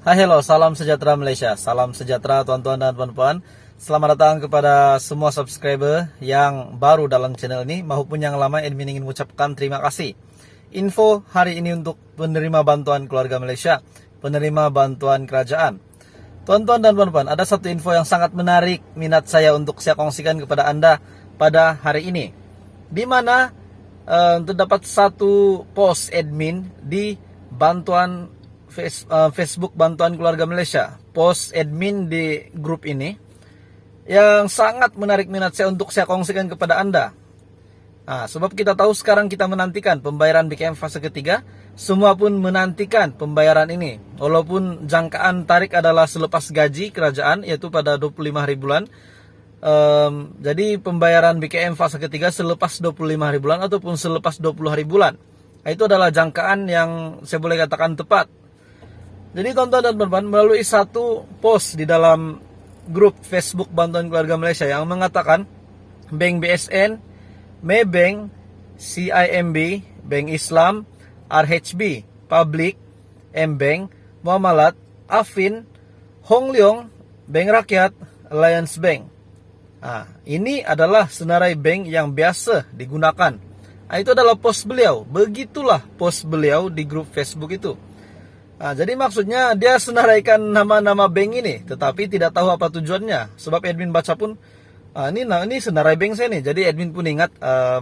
Hai, hello, salam sejahtera Malaysia. Salam sejahtera tuan-tuan dan puan-puan. Selamat datang kepada semua subscriber yang baru dalam channel ini maupun yang lama. Admin ingin mengucapkan terima kasih. Info hari ini untuk penerima bantuan keluarga Malaysia, penerima bantuan kerajaan. Tuan-tuan dan puan-puan, ada satu info yang sangat menarik minat saya untuk saya kongsikan kepada Anda pada hari ini. Di mana terdapat satu post admin di bantuan Facebook Bantuan Keluarga Malaysia, post admin di grup ini yang sangat menarik minat saya untuk saya kongsikan kepada Anda. Sebab kita tahu sekarang kita menantikan pembayaran BKM fase ketiga, semua pun menantikan pembayaran ini. Walaupun jangkaan tarik adalah selepas gaji kerajaan, yaitu pada 25 hari bulan. Jadi pembayaran BKM fase ketiga selepas 25 hari bulan ataupun selepas 20 hari bulan. Itu adalah jangkaan yang saya boleh katakan tepat. Jadi tuan-tuan dan puan-puan, melalui satu post di dalam grup Facebook Bantuan Keluarga Malaysia yang mengatakan Bank BSN, Maybank, CIMB, Bank Islam, RHB, Public, Mbank, Muamalat, Afin, Hong Leong, Bank Rakyat, Alliance Bank. Ini adalah senarai bank yang biasa digunakan. Itu adalah post beliau. Begitulah post beliau di grup Facebook itu. Jadi maksudnya dia senaraikan nama-nama bank ini, tetapi tidak tahu apa tujuannya. Sebab admin baca pun, ini senarai bank saya nih. Jadi admin pun ingat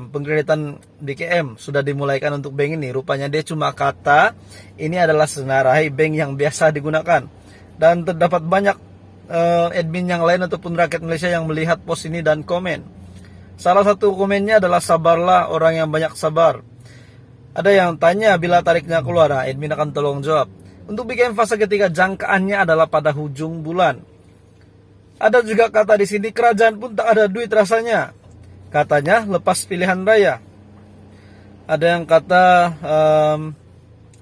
pengkreditan BKM sudah dimulaikan untuk bank ini. Rupanya dia cuma kata ini adalah senarai bank yang biasa digunakan. Dan terdapat banyak admin yang lain ataupun rakyat Malaysia yang melihat post ini dan komen. Salah satu komennya adalah sabarlah orang yang banyak sabar. Ada yang tanya bila tariknya keluar, admin akan tolong jawab. Untuk BKM fase ketiga jangkaannya adalah pada hujung bulan. Ada juga kata di sini kerajaan pun tak ada duit rasanya. Katanya lepas pilihan raya. Ada yang kata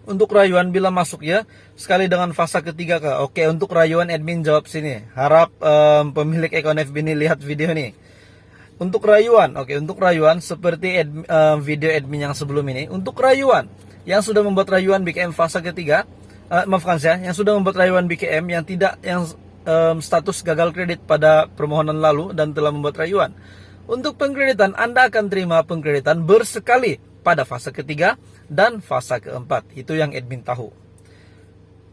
untuk rayuan bila masuk ya sekali dengan fase ketiga kah? Oke, untuk rayuan admin jawab sini. Harap pemilik akun FB ini lihat video ini. Untuk rayuan, untuk rayuan seperti video admin yang sebelum ini. Untuk rayuan yang sudah membuat rayuan BKM fase ketiga, maafkan saya, yang sudah membuat rayuan BKM yang status gagal kredit pada permohonan lalu dan telah membuat rayuan. Untuk pengkreditan, Anda akan terima pengkreditan bersekali pada fase ketiga dan fase keempat. Itu yang admin tahu.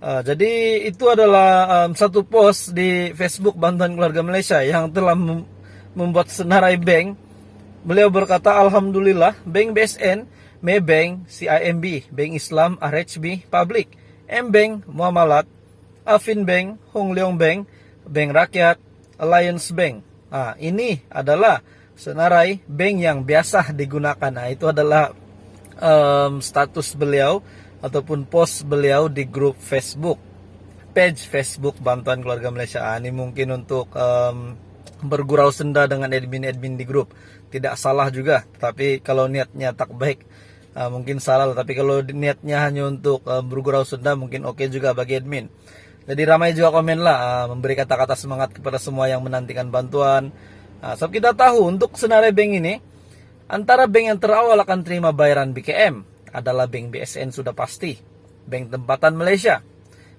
Jadi itu adalah satu post di Facebook Bantuan Keluarga Malaysia yang telah membuat senarai bank. Beliau berkata, Alhamdulillah, Bank BSN, Maybank, CIMB, Bank Islam, RHB, Public, Mbank, Muamalat, Afin Bank, Hong Leong Bank, Bank Rakyat, Alliance Bank. Ini adalah senarai bank yang biasa digunakan. Itu adalah status beliau ataupun post beliau di grup Facebook, page Facebook Bantuan Keluarga Malaysia. Ini mungkin untuk bergurau senda dengan admin-admin di grup. Tidak salah juga, tapi kalau niatnya tak baik mungkin salah. Tapi kalau niatnya hanya untuk bergurau senda mungkin oke juga bagi admin. Jadi ramai juga komen lah memberi kata-kata semangat kepada semua yang menantikan bantuan. Sebab kita tahu untuk senarai bank ini, antara bank yang terawal akan terima bayaran BKM adalah Bank BSN sudah pasti, Bank Tempatan Malaysia,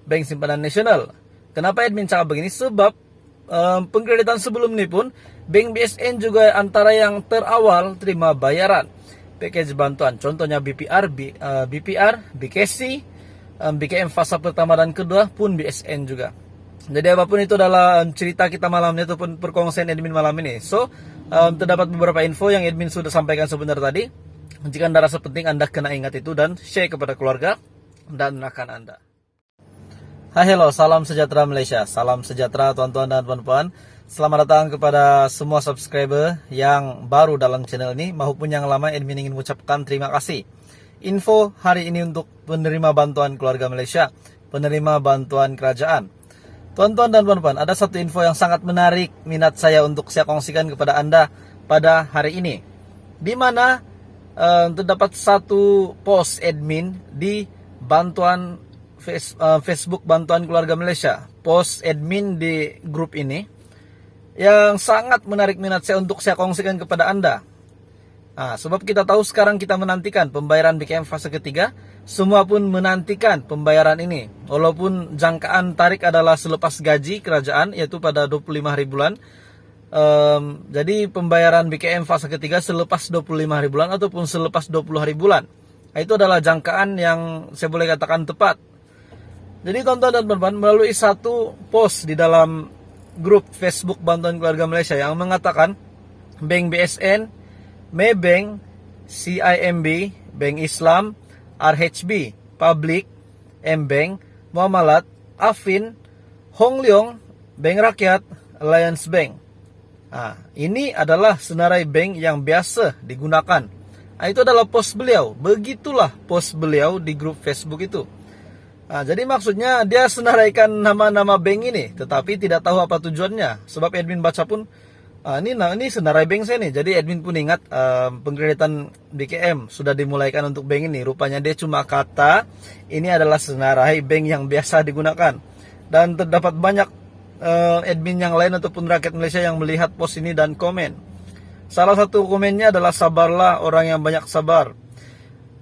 Bank Simpanan Nasional. Kenapa admin cakap begini? Sebab pengkreditan sebelum ini pun Bank BSN juga antara yang terawal terima bayaran package bantuan. Contohnya BPR, BKC, BKM fase pertama dan kedua pun BSN juga. Jadi apapun itu adalah cerita kita malam ini ataupun perkongsian admin malam ini. So, terdapat beberapa info yang admin sudah sampaikan sebentar tadi. Jika Anda rasa penting, Anda kena ingat itu dan share kepada keluarga dan rekan Anda. Hai, hello, salam sejahtera Malaysia. Salam sejahtera tuan-tuan dan puan-puan. Selamat datang kepada semua subscriber yang baru dalam channel ini maupun yang lama. Admin ingin mengucapkan terima kasih. Info hari ini untuk penerima bantuan keluarga Malaysia, penerima bantuan kerajaan. Tuan-tuan dan puan-puan, ada satu info yang sangat menarik minat saya untuk saya kongsikan kepada Anda pada hari ini. Di mana terdapat satu post admin di bantuan Facebook Bantuan Keluarga Malaysia, post admin di grup ini yang sangat menarik minat saya untuk saya kongsikan kepada Anda. Sebab kita tahu sekarang kita menantikan pembayaran BKM fase ketiga, semua pun menantikan pembayaran ini. Walaupun jangkaan tarik adalah selepas gaji kerajaan, yaitu pada 25 hari bulan. Jadi pembayaran BKM fase ketiga selepas 25 hari bulan ataupun selepas 20 hari bulan. Itu adalah jangkaan yang saya boleh katakan tepat. Jadi tonton dan teman-teman, melalui satu post di dalam grup Facebook Bantuan Keluarga Malaysia yang mengatakan Bank BSN, Maybank, CIMB, Bank Islam, RHB, Public, Mbank, Muamalat, Afin, Hong Leong, Bank Rakyat, Alliance Bank. Ini adalah senarai bank yang biasa digunakan. Itu adalah post beliau. Begitulah post beliau di grup Facebook itu. Jadi maksudnya dia senaraikan nama-nama bank ini, tetapi tidak tahu apa tujuannya. Sebab admin baca pun, ini senarai bank saya nih. Jadi admin pun ingat pengkreditan BKM sudah dimulaikan untuk bank ini. Rupanya dia cuma kata ini adalah senarai bank yang biasa digunakan. Dan terdapat banyak admin yang lain ataupun rakyat Malaysia yang melihat post ini dan komen. Salah satu komennya adalah sabarlah orang yang banyak sabar.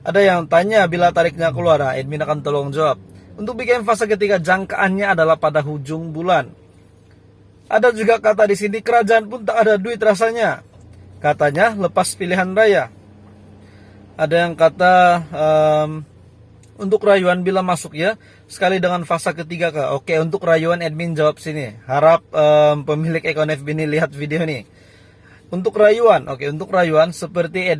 Ada yang tanya bila tariknya keluar, admin akan tolong jawab. Untuk BKM fase ketiga jangkaannya adalah pada hujung bulan. Ada juga kata di sini kerajaan pun tak ada duit rasanya. Katanya lepas pilihan raya. Ada yang kata untuk rayuan bila masuk ya sekali dengan fase ketiga kah? Oke, untuk rayuan admin jawab sini. Harap pemilik akun FB ini lihat video ini. Untuk rayuan, untuk rayuan seperti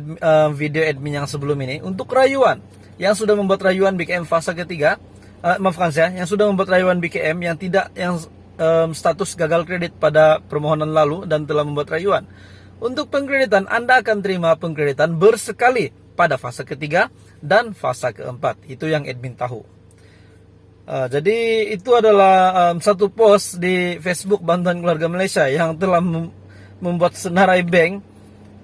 video admin yang sebelum ini. Untuk rayuan yang sudah membuat rayuan BKM fase ketiga, maafkan saya, yang sudah membuat rayuan BKM yang status gagal kredit pada permohonan lalu dan telah membuat rayuan. Untuk pengkreditan, Anda akan terima pengkreditan bersekali pada fase ketiga dan fase keempat. Itu yang admin tahu. Jadi itu adalah satu post di Facebook Bantuan Keluarga Malaysia yang telah membuat senarai bank.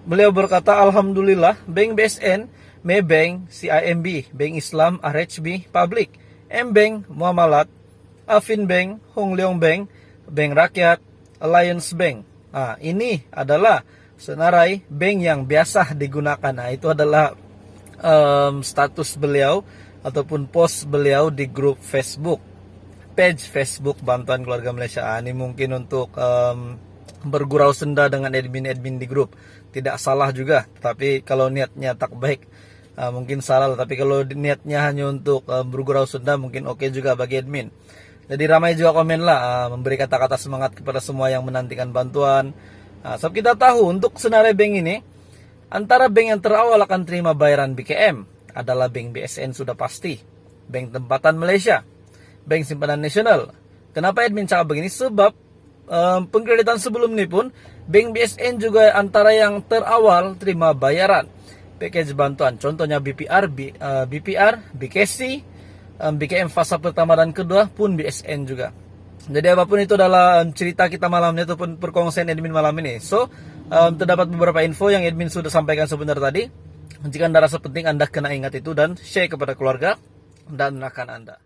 Beliau berkata, Alhamdulillah, Bank BSN, Maybank, CIMB, Bank Islam, RHB, Public, Mbank, Muamalat, Afin Bank, Hong Leong Bank, Bank Rakyat, Alliance Bank. Ini adalah senarai bank yang biasa digunakan. Itu adalah status beliau ataupun post beliau di grup Facebook, page Facebook Bantuan Keluarga Malaysia. Ini mungkin untuk bergurau senda dengan admin-admin di grup. Tidak salah juga, tapi kalau niatnya tak baik mungkin salah. Tapi kalau niatnya hanya untuk bergurau senda mungkin oke juga bagi admin. Jadi ramai juga komen lah, memberi kata-kata semangat kepada semua yang menantikan bantuan. Sebab kita tahu untuk senarai bank ini, antara bank yang terawal akan terima bayaran BKM adalah Bank BSN sudah pasti, Bank Tempatan Malaysia, Bank Simpanan Nasional. Kenapa admin cakap begini? Sebab pengkreditan sebelum ini pun Bank BSN juga antara yang terawal terima bayaran package bantuan. Contohnya BPR, BKC, BKM fase pertama dan kedua pun BSN juga. Jadi apapun itu adalah cerita kita malam ini ataupun perkongsian admin malam ini. So terdapat beberapa info yang admin sudah sampaikan sebentar tadi. Jika Anda rasa penting, Anda kena ingat itu dan share kepada keluarga dan rekan Anda.